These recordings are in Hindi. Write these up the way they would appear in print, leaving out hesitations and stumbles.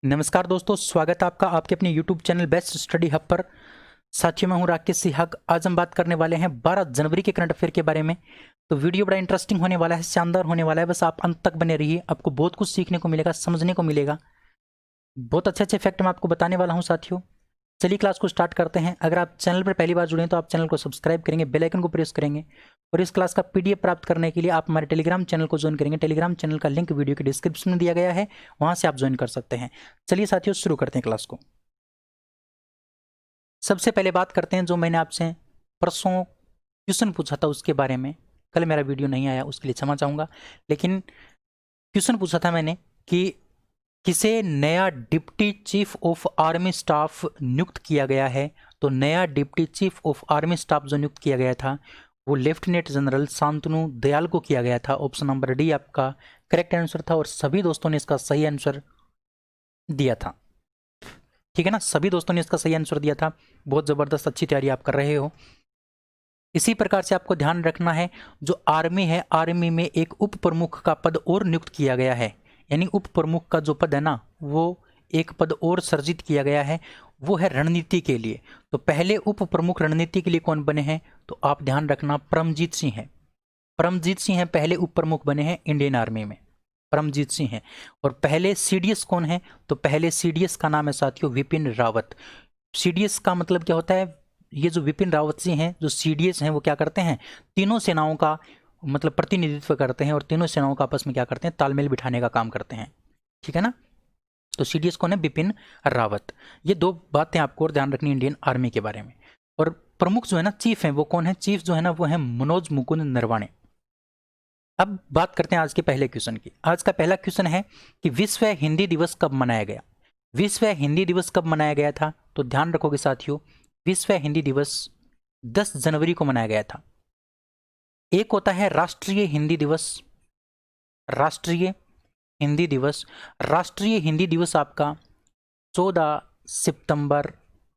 नमस्कार दोस्तों, स्वागत है आपका आपके अपने YouTube channel best study hub पर। साथियों, मैं हूं राकेश सिहाग। आज हम बात करने वाले हैं 12 जनवरी के करंट अफेयर के बारे में। तो वीडियो बड़ा इंटरेस्टिंग होने वाला है, शानदार होने वाला है। बस आप अंत तक बने रहिए, आपको बहुत कुछ सीखने को मिलेगा, समझने को मिलेगा। बहुत अच्छे अच्छे फैक्ट मैं आपको बताने वाला हूँ साथियों। चलिए क्लास को स्टार्ट करते हैं। अगर आप चैनल पर पहली बार जुड़े हैं तो आप चैनल को सब्सक्राइब करेंगे, बेल आइकन को प्रेस करेंगे और इस क्लास का PDF प्राप्त करने के लिए आप हमारे टेलीग्राम चैनल को ज्वाइन करेंगे। टेलीग्राम चैनल का लिंक वीडियो के डिस्क्रिप्शन में दिया गया है, वहां से आप ज्वाइन कर सकते हैं। चलिए साथियों, शुरू करते हैं क्लास को। सबसे पहले बात करते हैं जो मैंने आपसे परसों क्वेश्चन पूछा था उसके बारे में। कल मेरा वीडियो नहीं आया, उसके लिए क्षमा चाहूँगा, लेकिन क्वेश्चन पूछा था मैंने कि किसे नया deputy chief of army staff नियुक्त किया गया है। तो नया deputy chief of army staff जो नियुक्त किया गया था वो लेफ्टिनेंट जनरल शांतनु दयाल को किया गया था। ऑप्शन नंबर डी आपका करेक्ट आंसर था और सभी दोस्तों ने इसका सही आंसर दिया था। ठीक है ना, सभी दोस्तों ने इसका सही आंसर दिया था। बहुत जबरदस्त, अच्छी तैयारी आप कर रहे हो। इसी प्रकार से आपको ध्यान रखना है, जो आर्मी है, आर्मी में एक उप प्रमुख का पद और नियुक्त किया गया है। यानी उप प्रमुख का जो पद है ना, वो एक पद और सर्जित किया गया है, वो है रणनीति के लिए। तो पहले उप प्रमुख रणनीति के लिए कौन बने हैं, तो आप ध्यान रखना, परमजीत सिंह है। परमजीत सिंह है पहले उप प्रमुख बने हैं इंडियन आर्मी में, परमजीत सिंह है। और पहले CDS कौन है, तो पहले CDS का नाम है साथियों विपिन रावत। CDS का मतलब क्या होता है, ये जो विपिन रावत सिंह हैं, जो CDS हैं, वो क्या करते हैं, तीनों सेनाओं का मतलब प्रतिनिधित्व करते हैं और तीनों सेनाओं का आपस में क्या करते हैं, तालमेल बिठाने का काम करते हैं। ठीक है ना, तो CDS कौन है, विपिन रावत। ये दो बातें आपको और ध्यान रखनी इंडियन आर्मी के बारे में। और प्रमुख जो है ना, चीफ है, वो कौन है, चीफ जो है ना वो है मनोज मुकुंद नरवाणे। अब बात करते हैं आज के पहले क्वेश्चन की। आज का पहला क्वेश्चन है कि विश्व हिंदी दिवस कब मनाया गया। विश्व हिंदी दिवस कब मनाया गया था, तो ध्यान रखोगे साथियों, विश्व हिंदी दिवस 10 जनवरी को मनाया गया था। एक होता है राष्ट्रीय हिंदी दिवस, राष्ट्रीय हिंदी दिवस। राष्ट्रीय हिंदी दिवस आपका 14 सितंबर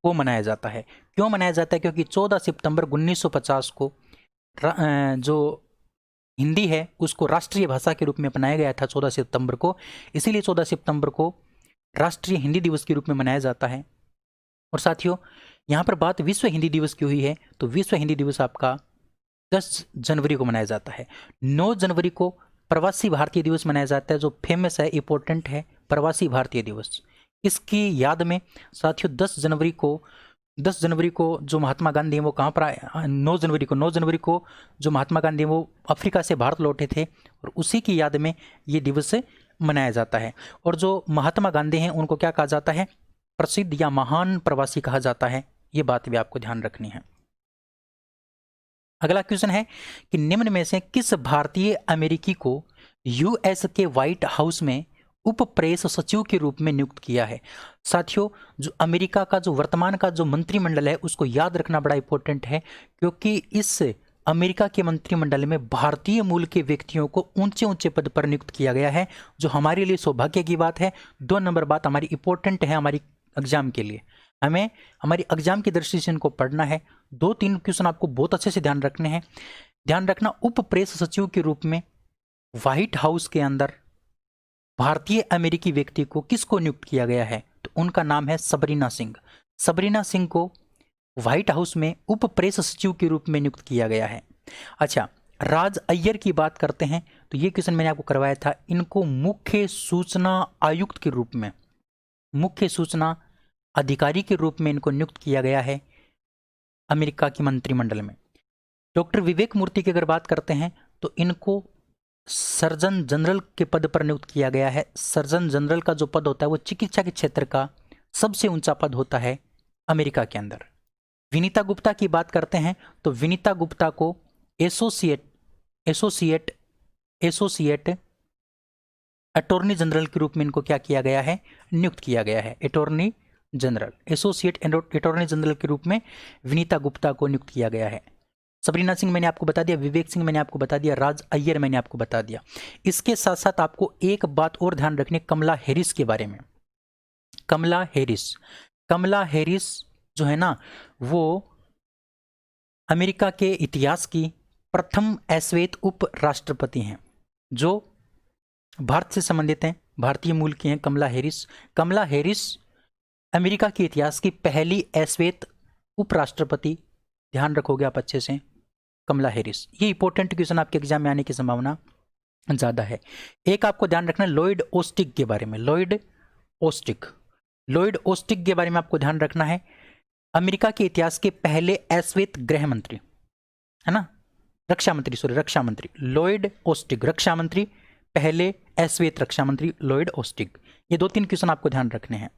को मनाया जाता है। क्यों मनाया जाता है, क्योंकि 14 सितंबर 1950 को जो हिंदी है उसको राष्ट्रीय भाषा के रूप में अपनाया गया था 14 सितंबर को, इसीलिए 14 सितंबर को राष्ट्रीय हिंदी दिवस के रूप में मनाया जाता है। और साथियों, यहाँ पर बात विश्व हिंदी दिवस की हुई है, तो विश्व हिंदी दिवस आपका 10 जनवरी को मनाया जाता है। 9 जनवरी को प्रवासी भारतीय दिवस मनाया जाता है, जो फेमस है, इंपॉर्टेंट है, प्रवासी भारतीय दिवस। इसकी याद में साथियों 10 जनवरी को जो महात्मा गांधी हैं वो कहाँ पर आए, 9 जनवरी को जो महात्मा गांधी हैं वो अफ्रीका से भारत लौटे थे और उसी की याद में ये दिवस मनाया जाता है। और जो महात्मा गांधी हैं उनको क्या कहा जाता है, प्रसिद्ध या महान प्रवासी कहा जाता है। ये बात भी आपको ध्यान रखनी है। अगला क्वेश्चन है कि निम्न में से किस भारतीय अमेरिकी को US के व्हाइट हाउस में उप प्रेस सचिव के रूप में नियुक्त किया है। साथियों, जो अमेरिका का जो वर्तमान का जो मंत्रिमंडल है उसको याद रखना बड़ा इंपॉर्टेंट है, क्योंकि इस अमेरिका के मंत्रिमंडल में भारतीय मूल के व्यक्तियों को ऊंचे ऊंचे पद पर नियुक्त किया गया है, जो हमारे लिए सौभाग्य की बात है। 2 नंबर बात हमारी इंपॉर्टेंट है, हमारी एग्जाम के लिए, हमें हमारी एग्जाम की दृष्टि से इनको पढ़ना है। 2-3 क्वेश्चन आपको बहुत अच्छे से ध्यान रखने हैं। ध्यान रखना, उप प्रेस सचिव के रूप में व्हाइट हाउस के अंदर भारतीय अमेरिकी व्यक्ति को किसको नियुक्त किया गया है, तो उनका नाम है सबरीना सिंह। सबरीना सिंह को व्हाइट हाउस में उप प्रेस सचिव के रूप में नियुक्त किया गया है। अच्छा, राज अय्यर की बात करते हैं, तो ये क्वेश्चन मैंने आपको करवाया था। इनको मुख्य सूचना आयुक्त के रूप में, मुख्य सूचना अधिकारी के रूप में इनको नियुक्त किया गया है अमेरिका की मंत्रिमंडल में। डॉक्टर विवेक मूर्ति की अगर बात करते हैं तो इनको सर्जन जनरल के पद पर नियुक्त किया गया है। सर्जन जनरल का जो पद होता है वो चिकित्सा के क्षेत्र का सबसे ऊंचा पद होता है अमेरिका के अंदर। विनीता गुप्ता की बात करते हैं तो विनीता गुप्ता को एसोसिएट अटॉर्नी जनरल के रूप में इनको क्या किया गया है, नियुक्त किया गया है। Attorney general, associate attorney general के रूप में विनीता गुप्ता को नियुक्त किया गया है। सबरीना सिंह मैंने आपको बता दिया, विवेक सिंह मैंने आपको बता दिया, राज अय्यर मैंने आपको बता दिया। इसके साथ साथ आपको एक बात और ध्यान रखनी, कमला हैरिस के बारे में। कमला हैरिस जो है ना, वो अमेरिका के इतिहास की प्रथम श्वेत उप राष्ट्रपति हैं जो भारत से संबंधित हैं, भारतीय मूल की हैं कमला हैरिस। कमला हैरिस अमेरिका के इतिहास की पहली अश्वेत उपराष्ट्रपति, ध्यान रखोगे आप अच्छे से, कमला हैरिस। ये इंपॉर्टेंट क्वेश्चन आपके एग्जाम में आने की संभावना ज़्यादा है। एक आपको ध्यान रखना है लॉयड ऑस्टिक के बारे में, लॉयड ऑस्टिक, लॉयड ऑस्टिक के बारे में आपको ध्यान रखना है। अमेरिका के इतिहास के पहले अश्वेत गृह मंत्री, है ना, रक्षा मंत्री, सॉरी रक्षा मंत्री, लॉयड ऑस्टिक, रक्षा मंत्री, पहले अश्वेत रक्षा मंत्री लॉयड ऑस्टिक। ये 2-3 क्वेश्चन आपको ध्यान रखने हैं।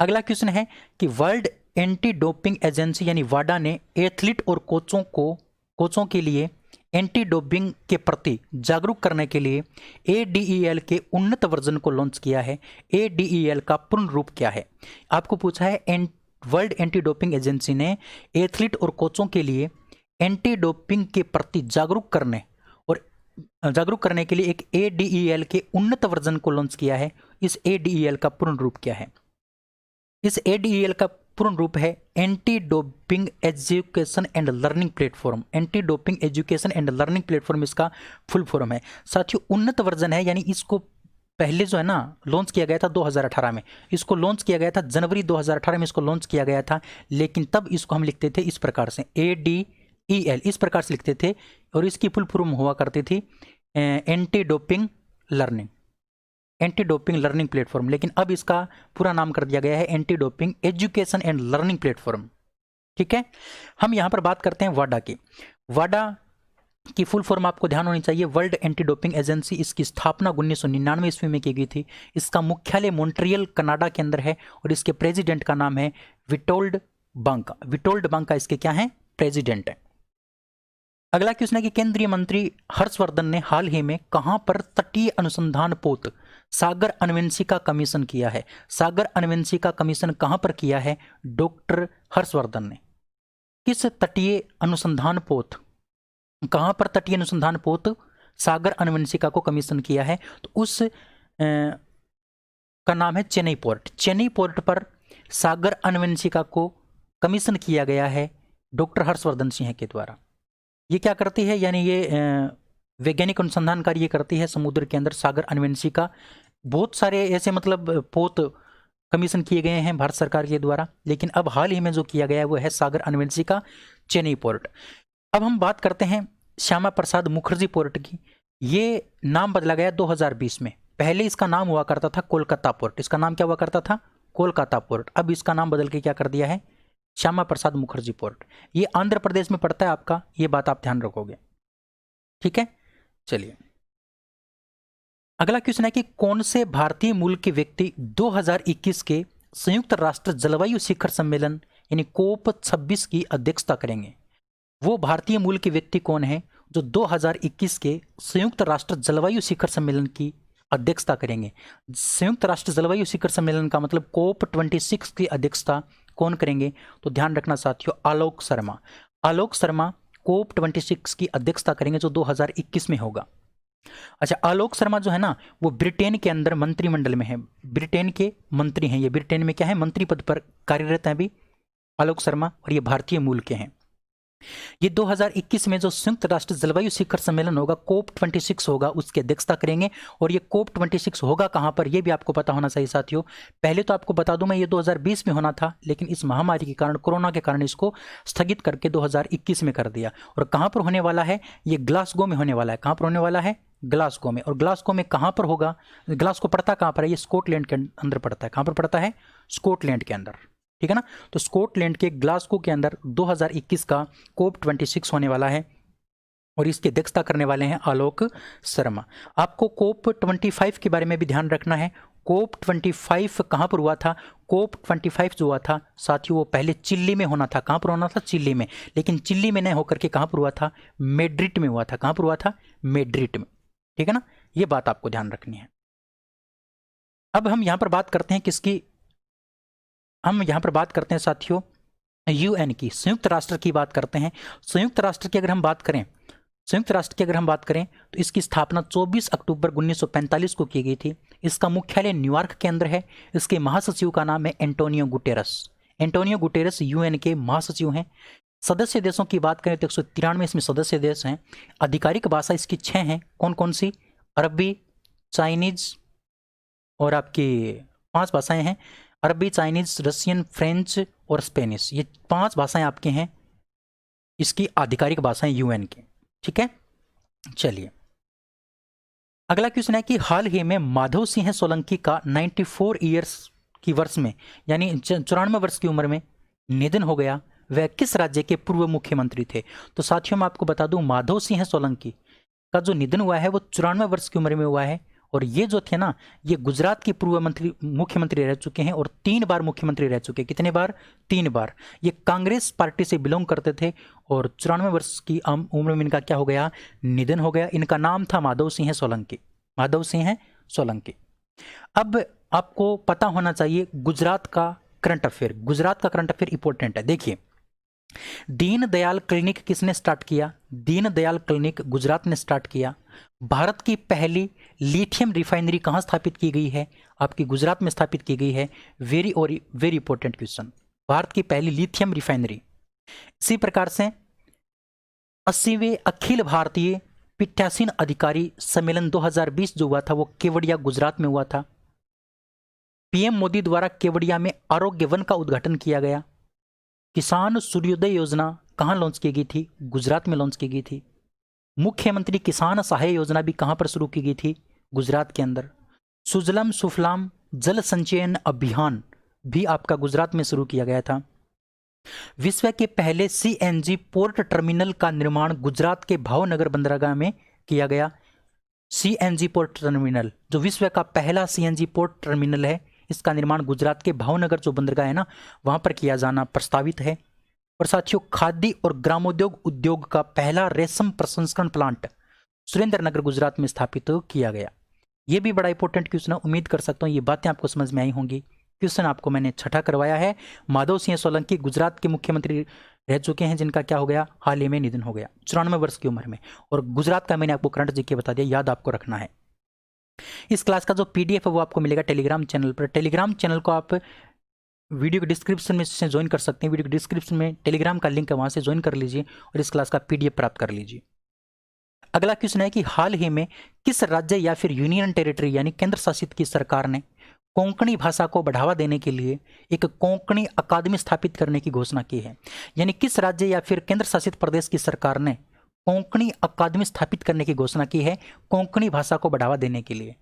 अगला क्वेश्चन है कि वर्ल्ड एंटी डोपिंग एजेंसी यानी वाडा ने एथलीट और कोचों के लिए एंटी डोपिंग के प्रति जागरूक करने के लिए ADEL के उन्नत वर्जन को लॉन्च किया है। ADEL का पूर्ण रूप क्या है? आपको पूछा है वर्ल्ड एंटी डोपिंग एजेंसी ने एथलीट और कोचों के लिए एंटी डोपिंग के प्रति जागरूक करने के लिए एक ADEL के उन्नत वर्जन को लॉन्च किया है। इस ADEL का पूर्ण रूप क्या है? इस ADEL का पूर्ण रूप है anti doping education and learning platform. Anti doping education and learning platform इसका फुल फॉर्म है। साथियों उन्नत वर्जन है, यानी इसको पहले जो है ना लॉन्च किया गया था 2018 में, इसको लॉन्च किया गया था जनवरी 2018 में, इसको लॉन्च किया गया था। लेकिन तब इसको हम लिखते थे इस प्रकार से, ADEL इस प्रकार से लिखते थे, और इसकी फुल फॉर्म हुआ करती थी anti doping learning, anti doping learning platform. लेकिन अब इसका पूरा नाम कर दिया गया है anti doping education and learning platform. ठीक है, हम यहां पर बात करते हैं वाडा की। वाडा की फुल फॉर्म आपको ध्यान होनी चाहिए, वर्ल्ड एंटी डोपिंग एजेंसी। इसकी स्थापना 1999 ईस्वी में की गई थी। इसका मुख्यालय मॉन्ट्रियल कनाडा के अंदर है, और इसके प्रेसिडेंट का नाम है विटोल्ड बांका। विटोल्ड बांका इसके क्या है? प्रेसिडेंट है। अगला क्वेश्चन है कि केंद्रीय मंत्री हर्षवर्धन ने हाल ही में कहां पर तटीय अनुसंधान पोत सागर अन्वेंशिका कमीशन किया है? सागर अन्वेंशिका कमीशन कहां पर किया है? डॉक्टर हर्षवर्धन ने किस तटीय अनुसंधान पोत, कहां पर तटीय अनुसंधान पोत सागर अन्वेंशिका को कमीशन किया है? तो उस का नाम है चेन्नई पोर्ट। चेन्नई पोर्ट पर सागर अन्वेंशिका को कमीशन किया गया है डॉक्टर हर्षवर्धन सिंह के द्वारा। ये क्या करती है? यानी ये वैज्ञानिक अनुसंधान कार्य करती है समुद्र के अंदर। सागर अन्वेंशिका, बहुत सारे ऐसे मतलब पोत कमीशन किए गए हैं भारत सरकार के द्वारा, लेकिन अब हाल ही में जो किया गया है वो है सागर अन्वेंशिका चेन्नई पोर्ट। अब हम बात करते हैं श्यामा प्रसाद मुखर्जी पोर्ट की। ये नाम बदला गया 2020 में। पहले इसका नाम हुआ करता था कोलकाता पोर्ट। इसका नाम क्या हुआ करता था? कोलकाता पोर्ट। अब इसका नाम बदल के क्या कर दिया है? श्यामा प्रसाद मुखर्जी पोर्ट। ये आंध्र प्रदेश में पड़ता है आपका, ये बात आप ध्यान रखोगे। ठीक है, चलिए अगला क्वेश्चन है कि कौन से भारतीय मूल के व्यक्ति 2021 के संयुक्त राष्ट्र जलवायु शिखर सम्मेलन यानी COP 26 की अध्यक्षता करेंगे? वो भारतीय मूल के व्यक्ति कौन है जो 2021 के संयुक्त राष्ट्र जलवायु शिखर सम्मेलन की अध्यक्षता करेंगे? संयुक्त राष्ट्र जलवायु शिखर सम्मेलन का मतलब COP 26 की अध्यक्षता कौन करेंगे? तो ध्यान रखना साथियों, आलोक शर्मा। आलोक शर्मा COP 26 की अध्यक्षता करेंगे जो 2021 में होगा। अच्छा, आलोक शर्मा जो है ना वो ब्रिटेन के अंदर मंत्रिमंडल में है, ब्रिटेन के मंत्री हैं ये। ब्रिटेन में क्या है? मंत्री पद पर कार्यरत हैं अभी आलोक शर्मा, और ये भारतीय मूल के हैं। ये 2021 में जो संयुक्त राष्ट्र जलवायु शिखर सम्मेलन होगा COP 26 होगा, उसकी अध्यक्षता करेंगे। और ये COP 26 होगा कहां पर, ये भी आपको पता होना चाहिए साथियों। पहले तो आपको बता दूं मैं, ये 2020 में होना था, लेकिन इस महामारी के कारण, कोरोना के कारण इसको स्थगित करके 2021 में कर दिया। और कहां पर होने वाला है? ये ग्लासगो में होने वाला है। कहां पर होने वाला है? ग्लासगो में। और ग्लासगो में कहां पर होगा? ग्लासगो पड़ता कहां पर है? ये स्कॉटलैंड के अंदर पड़ता है। कहां पर पड़ता है? स्कॉटलैंड के अंदर। ठीक है ना, तो स्कॉटलैंड के ग्लासगो के अंदर 2021 का COP 26 होने वाला है, और इसकी अध्यक्षता करने वाले हैं आलोक शर्मा। आपको COP 25 के बारे में भी ध्यान रखना है। COP 25 कहां पर हुआ था? COP 25 जो हुआ था साथियों वो पहले चिल्ली में होना था। कहां पर होना था? चिल्ली में। लेकिन चिल्ली में नहीं होकर के कहां पर हुआ था? मैड्रिड में हुआ था। कहां पर हुआ था? मैड्रिड में। ठीक है ना, ये बात आपको ध्यान रखनी है। अब हम यहां पर बात करते हैं किसकी? हम यहां पर बात करते हैं साथियों UN की, संयुक्त राष्ट्र की बात करते हैं। संयुक्त राष्ट्र की अगर हम बात करें, संयुक्त राष्ट्र की अगर हम बात करें तो इसकी स्थापना 24 अक्टूबर 1945 को की गई थी। इसका मुख्यालय न्यूयॉर्क के अंदर है। इसके महासचिव का नाम है Antonio Guterres. Antonio Guterres UN के महासचिव हैं। सदस्य देशों की बात करें तो 193 इसमें सदस्य देश हैं। आधिकारिक भाषा इसकी 6 हैं। कौन कौन सी? अरबी, चाइनीज, और आपकी 5 भाषाएं हैं, अरबी, चाइनीज, रशियन, फ्रेंच और स्पेनिश। ये 5 भाषाएं आपके हैं इसकी आधिकारिक भाषाएं यूएन की। ठीक है, चलिए अगला क्वेश्चन है कि हाल ही में माधव सिंह सोलंकी का 94 ईयर्स की वर्ष में यानी 94 वर्ष की उम्र में निधन हो गया। वह किस राज्य के पूर्व मुख्यमंत्री थे? तो साथियों मैं आपको बता दूं, माधव सिंह सोलंकी का जो निधन हुआ है वो 94 वर्ष की उम्र में हुआ है। और ये जो थे ना, ये गुजरात के पूर्व मुख्यमंत्री रह चुके हैं और 3 बार मुख्यमंत्री रह चुके हैं। कितने बार? 3 बार। ये कांग्रेस पार्टी से बिलोंग करते थे और 94 वर्ष की उम्र में इनका क्या हो गया? निधन हो गया। इनका नाम था माधव सिंह सोलंकी। माधव सिंह सोलंकी। अब आपको पता होना चाहिए गुजरात का करंट अफेयर। गुजरात का करंट अफेयर इंपॉर्टेंट है। देखिए, दीनदयाल क्लिनिक किसने स्टार्ट किया? दीनदयाल क्लिनिक गुजरात ने स्टार्ट किया। भारत की पहली लिथियम रिफाइनरी कहां स्थापित की गई है? आपकी गुजरात में स्थापित की गई है। Very important question. भारत की पहली लिथियम रिफाइनरी। इसी प्रकार से 80वें अखिल भारतीय पीठासीन अधिकारी सम्मेलन 2020 जो हुआ था वो केवड़िया गुजरात में हुआ था। पीएम मोदी द्वारा केवड़िया में आरोग्य वन का उद्घाटन किया गया। किसान सूर्योदय योजना कहां लॉन्च की गई थी? गुजरात में लॉन्च की गई थी। मुख्यमंत्री किसान सहाय योजना भी कहां पर शुरू की गई थी? गुजरात के अंदर। सुजलम सुफलाम जल संचयन अभियान भी आपका गुजरात में शुरू किया गया था। विश्व के पहले सीएनजी पोर्ट टर्मिनल का निर्माण गुजरात के भावनगर बंदरगाह में किया गया। सीएनजी पोर्ट टर्मिनल जो विश्व का पहला सीएनजी पोर्ट टर्मिनल है, इसका निर्माण गुजरात के भावनगर जो बंदरगाह है ना, वहां पर किया जाना प्रस्तावित है। और साथियों, खादी और ग्रामोद्योग उद्योग का पहला रेशम प्रसंस्करण प्लांट सुरेंद्रनगर गुजरात में स्थापित किया गया। यह भी बड़ा इंपॉर्टेंट क्वेश्चन है। उम्मीद कर सकता हूं ये बातें आपको समझ में आई होंगी। क्वेश्चन आपको मैंने छठा करवाया है। माधव सिंह सोलंकी गुजरात के मुख्यमंत्री रह चुके हैं जिनका क्या हो गया? हाल ही में निधन हो गया 94 वर्ष की उम्र में। और गुजरात का मैंने आपको करंट जीके बता दिया, याद आपको रखना है। इस क्लास का जो पीडीएफ है वो आपको मिलेगा टेलीग्राम चैनल पर। टेलीग्राम चैनल को आप वीडियो के डिस्क्रिप्शन में से ज्वाइन कर सकते हैं। वीडियो के डिस्क्रिप्शन में टेलीग्राम का लिंक है, वहां से ज्वाइन कर लीजिए और इस क्लास का पीडीएफ प्राप्त कर लीजिए। अगला क्वेश्चन है कि हाल ही में किस राज्य या फिर यूनियन टेरिटरी यानी केंद्र शासित की सरकार ने कोंकणी भाषा को बढ़ावा देने के लिए एक कोंकणी अकादमी स्थापित करने की घोषणा की है? यानी किस राज्य या फिर केंद्र शासित प्रदेश की सरकार ने कोंकणी अकादमी स्थापित करने की घोषणा की है कोंकणी भाषा को बढ़ावा देने के लिए?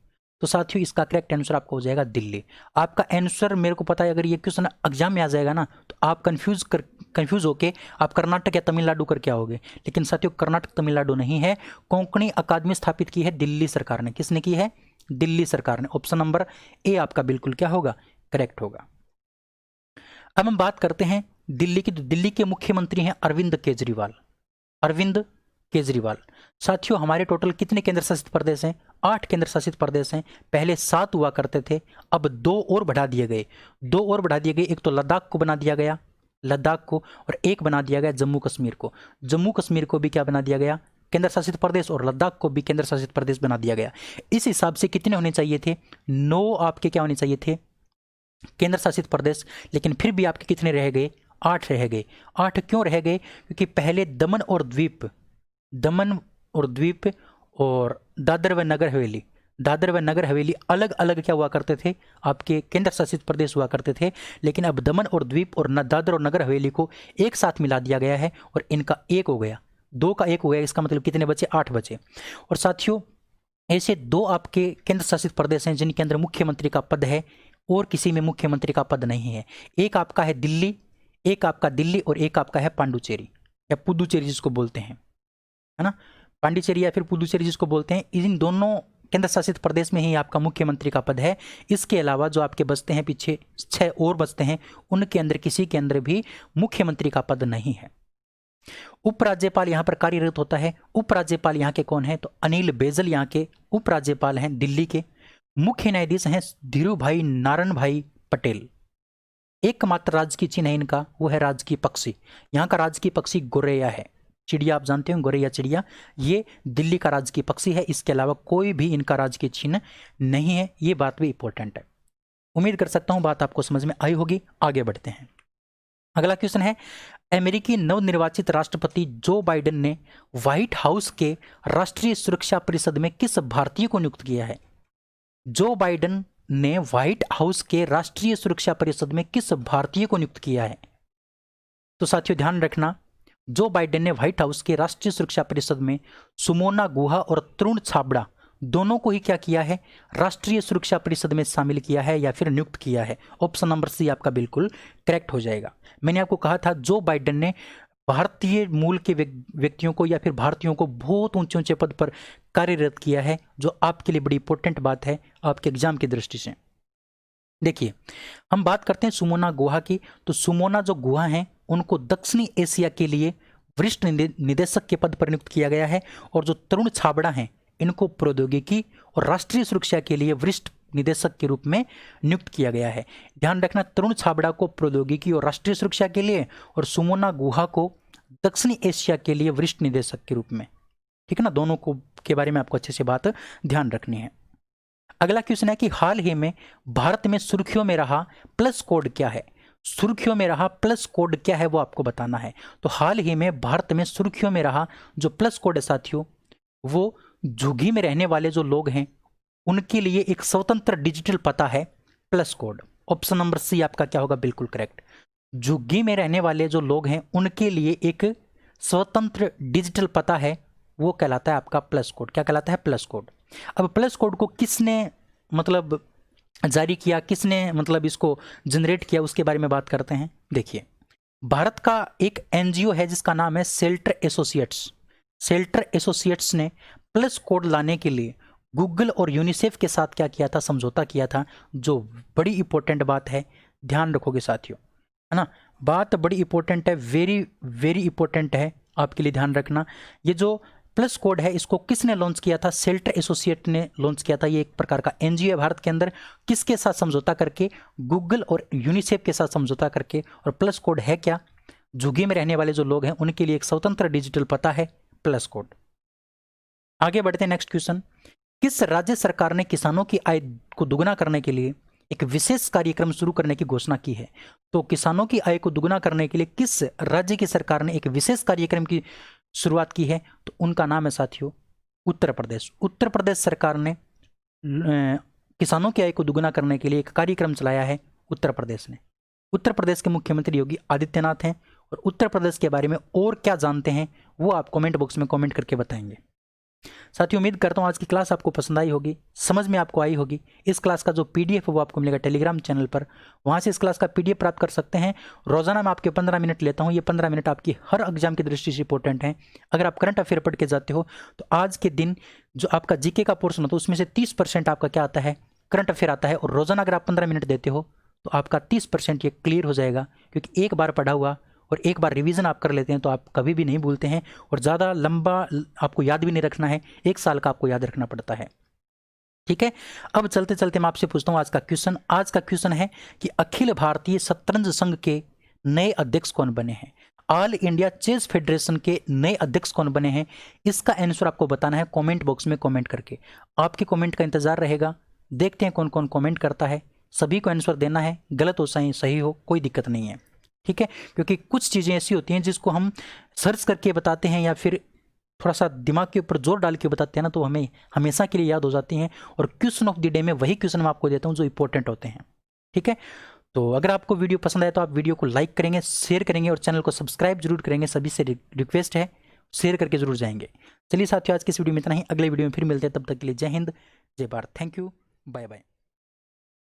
तो साथियों इसका करेक्ट आंसर आपका हो जाएगा दिल्ली। आपका आंसर मेरे को पता है, अगर ये क्वेश्चन एग्जाम में आ जाएगा ना तो आप कंफ्यूज होके आप कर्नाटक या तमिलनाडु करके आओगे, लेकिन साथियों कर्नाटक तमिलनाडु नहीं है। कोंकणी अकादमी स्थापित की है दिल्ली सरकार ने। किसने की है? दिल्ली सरकार ने। ऑप्शन नंबर ए आपका बिल्कुल क्या होगा? करेक्ट होगा। अब हम बात करते हैं दिल्ली की। तो दिल्ली के मुख्यमंत्री हैं अरविंद केजरीवाल। अरविंद केजरीवाल। साथियों हमारे टोटल कितने केंद्र शासित प्रदेश हैं? 8 केंद्र शासित प्रदेश हैं। पहले 7 हुआ करते थे, अब 2 और बढ़ा दिए गए। 2 और बढ़ा दिए गए। एक तो लद्दाख को बना दिया गया, लद्दाख को, और एक बना दिया गया जम्मू कश्मीर को। जम्मू कश्मीर को भी क्या बना दिया गया? केंद्र शासित प्रदेश, और लद्दाख को भी केंद्र शासित प्रदेश बना दिया गया। इस हिसाब से कितने होने चाहिए थे? 9 आपके क्या होने चाहिए थे? केंद्र शासित प्रदेश। लेकिन फिर भी आपके कितने रह गए? 8 रह गए। 8 क्यों रह गए? क्योंकि पहले दमन और द्वीप और दादर व नगर हवेली अलग अलग क्या हुआ करते थे? आपके केंद्र शासित प्रदेश हुआ करते थे। लेकिन अब दमन और द्वीप और दादर और नगर हवेली को एक साथ मिला दिया गया है और इनका एक हो गया, 2 का 1 हो गया। इसका मतलब कितने बचे? 8 बचे। और साथियों ऐसे 2 आपके केंद्र शासित प्रदेश हैं जिनके अंदर मुख्यमंत्री का पद है और किसी में मुख्यमंत्री का पद नहीं है। एक आपका है दिल्ली, एक आपका दिल्ली और एक आपका है पांडुचेरी या पुदुचेरी जिसको बोलते हैं, है ना, पांडिचेरी या फिर पुदुचेरी जिसको बोलते हैं। इन दोनों केंद्र शासित प्रदेश में ही आपका मुख्यमंत्री का पद है। इसके अलावा जो आपके बचते हैं पीछे 6 और बचते हैं, उनके अंदर किसी के अंदर भी मुख्यमंत्री का पद नहीं है। उपराज्यपाल यहाँ पर कार्यरत होता है। उपराज्यपाल यहाँ के कौन है? तो अनिल बैजल यहाँ के उपराज्यपाल हैं दिल्ली के। मुख्य न्यायाधीश हैं धीरूभाई नारायण भाई पटेल। एकमात्र राजकीय चिन्ह है इनका, वो है राजकीय पक्षी। यहाँ का राजकीय पक्षी गोरैया है। चिड़िया आप जानते हो, गोरैया चिड़िया, ये दिल्ली का राजकीय पक्षी है। इसके अलावा कोई भी इनका राजकीय चिन्ह नहीं है। ये बात भी इंपॉर्टेंट है। उम्मीद कर सकता हूं बात आपको समझ में आई होगी। आगे बढ़ते हैं। अगला क्वेश्चन है, अमेरिकी नवनिर्वाचित राष्ट्रपति जो बाइडेन ने व्हाइट हाउस के राष्ट्रीय सुरक्षा परिषद में किस भारतीय को नियुक्त किया है? जो बाइडेन ने व्हाइट हाउस के राष्ट्रीय सुरक्षा परिषद में किस भारतीय को नियुक्त किया है? तो साथियों ध्यान रखना, जो बाइडेन ने व्हाइट हाउस के राष्ट्रीय सुरक्षा परिषद में सुमोना गुहा और तरुण छाबड़ा दोनों को ही क्या किया है? राष्ट्रीय सुरक्षा परिषद में शामिल किया है या फिर नियुक्त किया है। ऑप्शन नंबर सी आपका बिल्कुल करेक्ट हो जाएगा। मैंने आपको कहा था जो बाइडेन ने भारतीय मूल के व्यक्तियों को या फिर भारतीयों को बहुत ऊंचे ऊंचे पद पर कार्यरत किया है, जो आपके लिए बड़ी इंपॉर्टेंट बात है आपके एग्जाम की दृष्टि से। देखिए, हम बात करते हैं सुमोना गुहा की। तो सुमोना जो गुहा हैं उनको दक्षिणी एशिया के लिए वरिष्ठ निदेशक के पद पर नियुक्त किया गया है, और जो तरुण छाबड़ा हैं इनको प्रौद्योगिकी और राष्ट्रीय सुरक्षा के लिए वरिष्ठ निदेशक के रूप में नियुक्त किया गया है। ध्यान रखना, तरुण छाबड़ा को प्रौद्योगिकी और राष्ट्रीय सुरक्षा के लिए और सुमोना गुहा को दक्षिणी एशिया के लिए वरिष्ठ निदेशक के रूप में। ठीक है ना, दोनों को के बारे में आपको अच्छे से बात ध्यान रखनी है। अगला क्वेश्चन है कि हाल ही में भारत में सुर्खियों में रहा प्लस कोड क्या है? सुर्खियों में रहा प्लस कोड क्या है वो आपको बताना है। तो हाल ही में भारत में सुर्खियों में रहा जो प्लस कोड है साथियों, वो झुग्गी में रहने वाले जो लोग हैं उनके लिए एक स्वतंत्र डिजिटल पता है plus code. Option number C आपका क्या होगा? बिल्कुल करेक्ट। झुग्गी में रहने वाले जो लोग हैं उनके लिए एक स्वतंत्र डिजिटल पता है, वो कहलाता है आपका प्लस कोड। क्या कहलाता है? Plus code. अब प्लस कोड को किसने मतलब जारी किया, किसने मतलब इसको जनरेट किया, उसके बारे में बात करते हैं। देखिए, भारत का एक एनजीओ है जिसका नाम है शेल्टर एसोसिएट्स। शेल्टर एसोसिएट्स ने प्लस कोड लाने के लिए गूगल और यूनिसेफ के साथ क्या किया था? समझौता किया था, जो बड़ी इंपॉर्टेंट बात है, ध्यान रखोगे साथियों, है ना। बात बड़ी इंपॉर्टेंट है, वेरी वेरी इंपॉर्टेंट है आपके लिए, ध्यान रखना। ये जो प्लस कोड है इसको किसने लॉन्च किया था? शेल्टर एसोसिएट ने लॉन्च किया था। ये एक प्रकार का एनजीओ है भारत के अंदर। किसके साथ समझौता करके? गूगल और यूनिसेफ के साथ समझौता करके। और प्लस कोड है क्या? झुग्गी में रहने वाले जो लोग हैं उनके लिए एक स्वतंत्र डिजिटल पता है प्लस कोड। आगे बढ़ते हैं, नेक्स्ट क्वेश्चन। किस राज्य सरकार ने किसानों की आय को दुगना करने के लिए एक विशेष कार्यक्रम शुरू करने की घोषणा की है? तो किसानों की आय को दुगना करने के लिए किस राज्य की सरकार ने एक विशेष कार्यक्रम की शुरुआत की है? तो उनका नाम है साथियों उत्तर प्रदेश। उत्तर प्रदेश सरकार ने किसानों की आय को दुगना करने के लिए एक कार्यक्रम चलाया है उत्तर प्रदेश ने। उत्तर प्रदेश के मुख्यमंत्री योगी आदित्यनाथ हैं। और उत्तर प्रदेश के बारे में और क्या जानते हैं वो आप कमेंट बॉक्स में कमेंट करके बताएंगे। साथियों, उम्मीद करता हूँ आज की क्लास आपको पसंद आई होगी, समझ में आपको आई होगी। इस क्लास का जो पीडीएफ है वो आपको मिलेगा टेलीग्राम चैनल पर, वहाँ से इस क्लास का पीडीएफ प्राप्त कर सकते हैं। रोजाना मैं आपके 15 मिनट लेता हूँ। ये 15 मिनट आपकी हर एग्जाम की दृष्टि से इंपॉर्टेंट है। अगर आप करंट अफेयर पढ़ के जाते हो तो आज के दिन जो आपका जीके का पोर्शन होता है उसमें से 30% आपका क्या आता है? करंट अफेयर आता है। और रोजाना अगर आप 15 मिनट देते हो तो आपका 30% ये क्लियर हो जाएगा, क्योंकि एक बार पढ़ा हुआ और एक बार रिवीजन आप कर लेते हैं तो आप कभी भी नहीं भूलते हैं। और ज़्यादा लंबा आपको याद भी नहीं रखना है, 1 साल का आपको याद रखना पड़ता है। ठीक है, अब चलते चलते मैं आपसे पूछता हूँ आज का क्वेश्चन। आज का क्वेश्चन है कि अखिल भारतीय शतरंज संघ के नए अध्यक्ष कौन बने हैं? ऑल इंडिया चेस फेडरेशन के नए अध्यक्ष कौन बने हैं? इसका आंसर आपको बताना है कमेंट बॉक्स में कमेंट करके। आपके कमेंट का इंतजार रहेगा। देखते हैं कौन कौन कमेंट करता है। सभी को आंसर देना है, गलत हो सही हो कोई दिक्कत नहीं है। ठीक है, क्योंकि कुछ चीज़ें ऐसी होती हैं जिसको हम सर्च करके बताते हैं या फिर थोड़ा सा दिमाग के ऊपर जोर डाल के बताते हैं ना, तो हमें हमेशा के लिए याद हो जाती हैं। और क्वेश्चन ऑफ द डे में वही क्वेश्चन मैं आपको देता हूं जो इंपॉर्टेंट होते हैं। ठीक है, तो अगर आपको वीडियो पसंद आए तो आप वीडियो को लाइक करेंगे, शेयर करेंगे और चैनल को सब्सक्राइब जरूर करेंगे। सभी से रिक्वेस्ट है, शेयर करके जरूर जाएंगे। चलिए साथियों, आज की इस वीडियो में इतना ही। अगले वीडियो में फिर मिलते हैं, तब तक के लिए जय हिंद, जय Bharat. Thank you, bye bye.